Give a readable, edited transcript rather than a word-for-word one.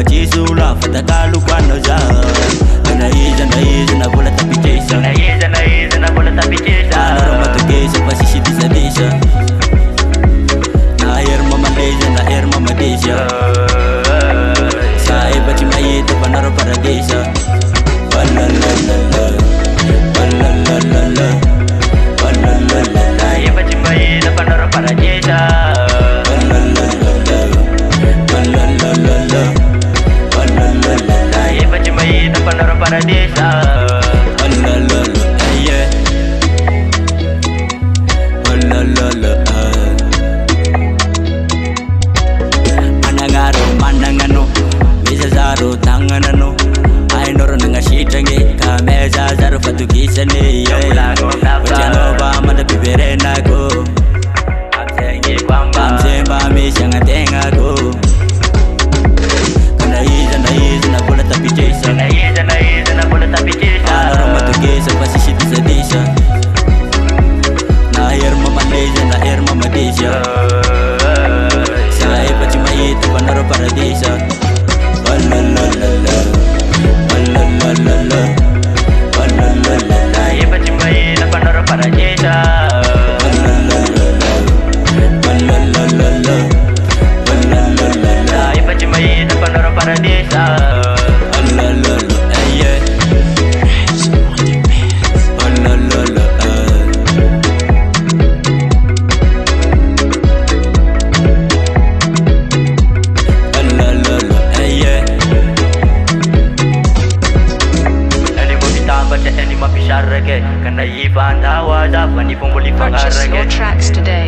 Majisula fatakalu kwanoza Anaiza na bola tapichesa Anaiza na bola tapichesa Anaro matugesa pasishitiza desha Na erma malaysia na erma madesha Sa eba chimayeta panaro paradesa Walalalala Walalalala Walalalala Eba chimayeta panaro paradesa Panoro paradesa Walalala, yeah. Walalala, Anangaro, manangano Bisa zaro, tanganano Ay noro nanga shitrange Kameza zaro fatukisane Wachano ba mada piberena ko Kamsemba misyang atenga ko Naiza na bola tapichesa Naiza na bola tapichesa Anaro matugesa pasishitiza desha Na erma malaysia na erma madesha Sa eba chimayeta panaro paradesa Walalalala Walalalala Walalalala Eba chimayeta panaro paradesa Walalalala Walalalala Walalalala Eba chimayeta panoro paradesa Walalalala, yeah. Walalalala Walalalala, yeah. Nani mo bitamba cha eni mapisharage Kana ifa andawa zafa ni pumuli Purchase your fangarage tracks today.